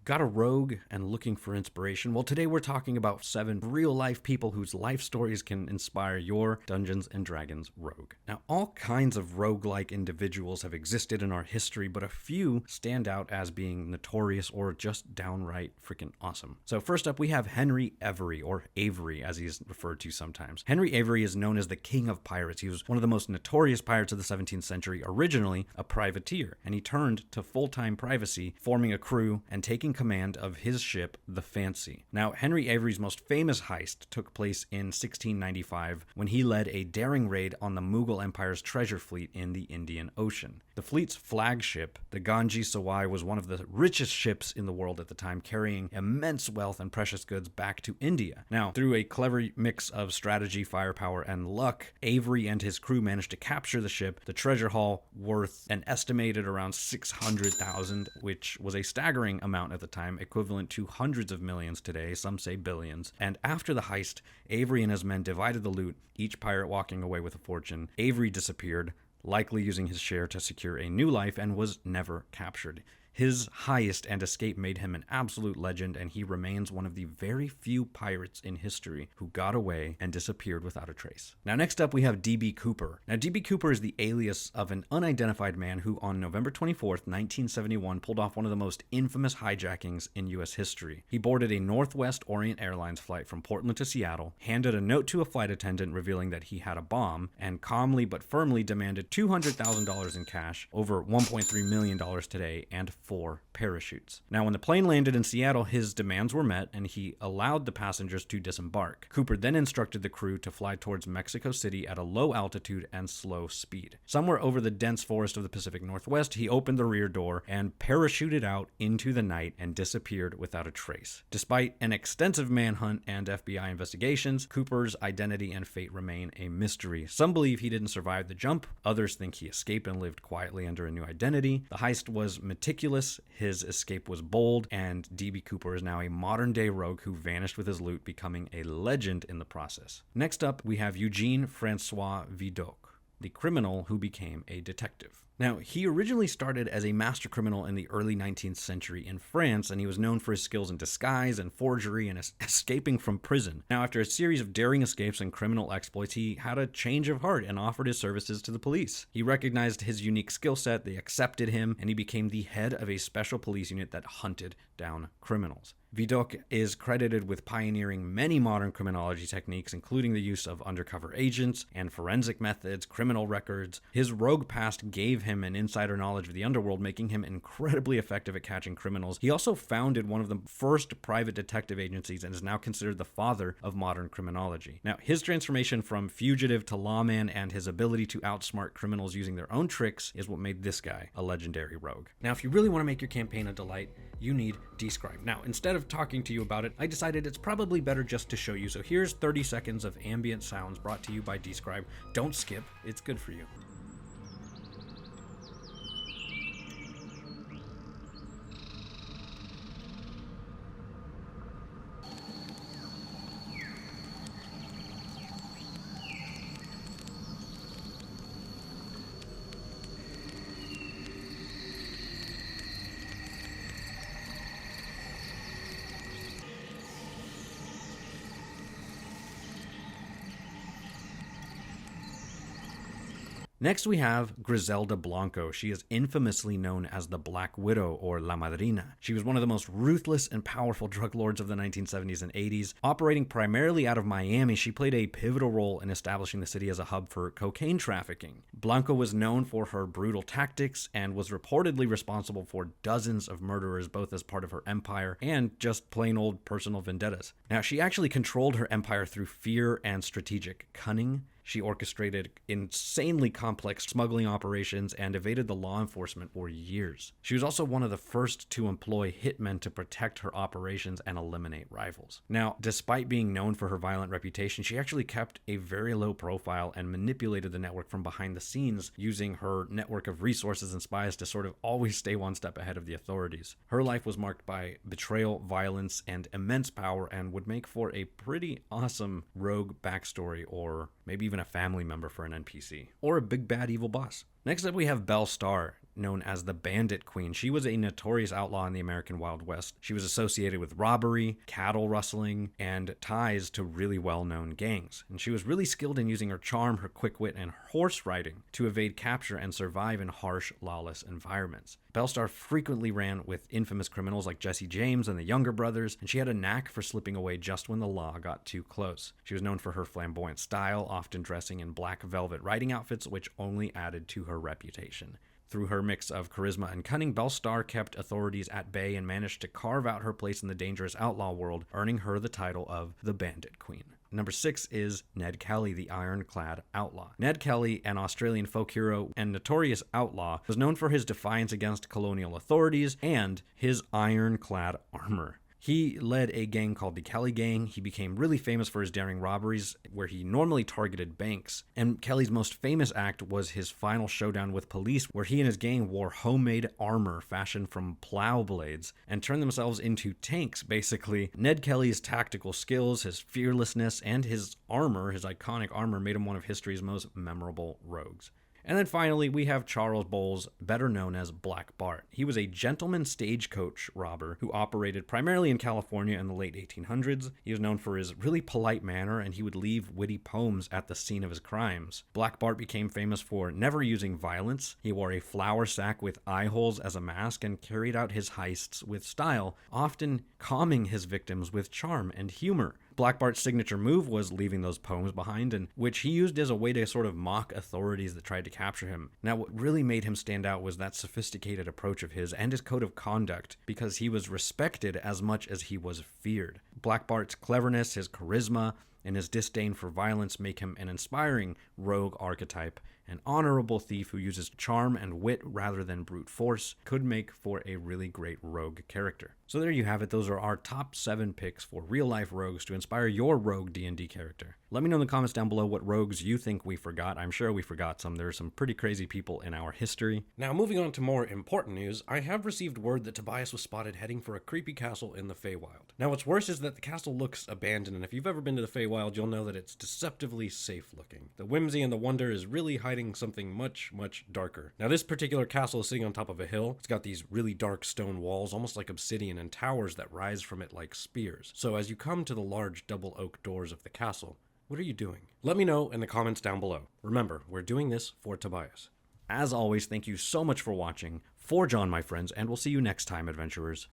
Got a rogue and looking for inspiration? Well, today we're talking about 7 real-life people whose life stories can inspire your Dungeons & Dragons rogue. Now, all kinds of rogue-like individuals have existed in our history, but a few stand out as being notorious or just downright freaking awesome. So first up, we have Henry Avery, or Avery as he's referred to sometimes. Henry Avery is known as the King of Pirates. He was one of the most notorious pirates of the 17th century, originally a privateer, and he turned to full-time privacy, forming a crew and taking command of his ship, the Fancy. Now, Henry Avery's most famous heist took place in 1695 when he led a daring raid on the Mughal Empire's treasure fleet in the Indian Ocean. The fleet's flagship, the Ganges Sawai, was one of the richest ships in the world at the time, carrying immense wealth and precious goods back to India. Now, through a clever mix of strategy, firepower, and luck, Avery and his crew managed to capture the ship, the treasure haul worth an estimated around 600,000, which was a staggering amount at the time, equivalent to hundreds of millions today, some say billions. And after the heist, Avery and his men divided the loot, each pirate walking away with a fortune. Avery disappeared, likely using his share to secure a new life, and was never captured. His heist and escape made him an absolute legend, and he remains one of the very few pirates in history who got away and disappeared without a trace. Now, next up, we have D.B. Cooper. Now, D.B. Cooper is the alias of an unidentified man who, on November 24th, 1971, pulled off one of the most infamous hijackings in U.S. history. He boarded a Northwest Orient Airlines flight from Portland to Seattle, handed a note to a flight attendant revealing that he had a bomb, and calmly but firmly demanded $200,000 in cash, over $1.3 million today, and 4 parachutes. Now, when the plane landed in Seattle, his demands were met and he allowed the passengers to disembark. Cooper then instructed the crew to fly towards Mexico City at a low altitude and slow speed. Somewhere over the dense forest of the Pacific Northwest, he opened the rear door and parachuted out into the night and disappeared without a trace. Despite an extensive manhunt and FBI investigations, Cooper's identity and fate remain a mystery. Some believe he didn't survive the jump, others think he escaped and lived quietly under a new identity. The heist was meticulous, his escape was bold, and D.B. Cooper is now a modern-day rogue who vanished with his loot, becoming a legend in the process. Next up, we have Eugene Francois Vidok, the criminal who became a detective. Now, he originally started as a master criminal in the early 19th century in France, and he was known for his skills in disguise and forgery and escaping from prison. Now, after a series of daring escapes and criminal exploits, he had a change of heart and offered his services to the police. He recognized his unique skill set, they accepted him, and he became the head of a special police unit that hunted down criminals. Vidok is credited with pioneering many modern criminology techniques, including the use of undercover agents and forensic methods, criminal records. His rogue past gave him an insider knowledge of the underworld, making him incredibly effective at catching criminals. He also founded one of the first private detective agencies and is now considered the father of modern criminology. Now, his transformation from fugitive to lawman and his ability to outsmart criminals using their own tricks is what made this guy a legendary rogue. Now, if you really want to make your campaign a delight, you need Describe. Now, instead of talking to you about it, I decided it's probably better just to show you. So here's 30 seconds of ambient sounds brought to you by Describe. Don't skip, it's good for you. Next, we have Griselda Blanco. She is infamously known as the Black Widow, or La Madrina. She was one of the most ruthless and powerful drug lords of the 1970s and 80s. Operating primarily out of Miami, she played a pivotal role in establishing the city as a hub for cocaine trafficking. Blanco was known for her brutal tactics and was reportedly responsible for dozens of murderers, both as part of her empire and just plain old personal vendettas. Now, she actually controlled her empire through fear and strategic cunning. She orchestrated insanely complex smuggling operations and evaded the law enforcement for years. She was also one of the first to employ hitmen to protect her operations and eliminate rivals. Now, despite being known for her violent reputation, she actually kept a very low profile and manipulated the network from behind the scenes, using her network of resources and spies to sort of always stay one step ahead of the authorities. Her life was marked by betrayal, violence, and immense power, and would make for a pretty awesome rogue backstory, or maybe even a family member for an NPC, or a big bad evil boss. Next up, we have Bellstar. known as the Bandit Queen. She was a notorious outlaw in the American Wild West. She was associated with robbery, cattle rustling, and ties to really well-known gangs. And she was really skilled in using her charm, her quick wit, and horse riding to evade capture and survive in harsh, lawless environments. Bellstar frequently ran with infamous criminals like Jesse James and the Younger Brothers, and she had a knack for slipping away just when the law got too close. She was known for her flamboyant style, often dressing in black velvet riding outfits, which only added to her reputation. Through her mix of charisma and cunning, Bellstar kept authorities at bay and managed to carve out her place in the dangerous outlaw world, earning her the title of the Bandit Queen. Number 6 is Ned Kelly, the ironclad outlaw. Ned Kelly, an Australian folk hero and notorious outlaw, was known for his defiance against colonial authorities and his ironclad armor. He led a gang called the Kelly Gang. He became really famous for his daring robberies, where he normally targeted banks. And Kelly's most famous act was his final showdown with police, where he and his gang wore homemade armor fashioned from plow blades and turned themselves into tanks, basically. Ned Kelly's tactical skills, his fearlessness, and his armor, his iconic armor, made him one of history's most memorable rogues. And then finally, we have Charles Bowles, better known as Blackbart. He was a gentleman stagecoach robber who operated primarily in California in the late 1800s. He was known for his really polite manner, and he would leave witty poems at the scene of his crimes. Blackbart became famous for never using violence. He wore a flour sack with eye holes as a mask and carried out his heists with style, often calming his victims with charm and humor. Blackbart's signature move was leaving those poems behind, and which he used as a way to sort of mock authorities that tried to capture him. Now, what really made him stand out was that sophisticated approach of his and his code of conduct, because he was respected as much as he was feared. Blackbart's cleverness, his charisma, and his disdain for violence make him an inspiring rogue archetype. An honorable thief who uses charm and wit rather than brute force could make for a really great rogue character. So there you have it. Those are our top 7 picks for real-life rogues to inspire your rogue D&D character. Let me know in the comments down below what rogues you think we forgot. I'm sure we forgot some. There are some pretty crazy people in our history. Now, moving on to more important news, I have received word that Tobias was spotted heading for a creepy castle in the Feywild. Now, what's worse is that the castle looks abandoned, and if you've ever been to the Feywild, you'll know that it's deceptively safe looking. The whimsy and the wonder is really hiding something much, much darker. Now, this particular castle is sitting on top of a hill. It's got these really dark stone walls, almost like obsidian, and towers that rise from it like spears. So as you come to the large double oak doors of the castle, what are you doing? Let me know in the comments down below. Remember, we're doing this for Tobias. As always, thank you so much for watching. For John, my friends, and we'll see you next time, adventurers.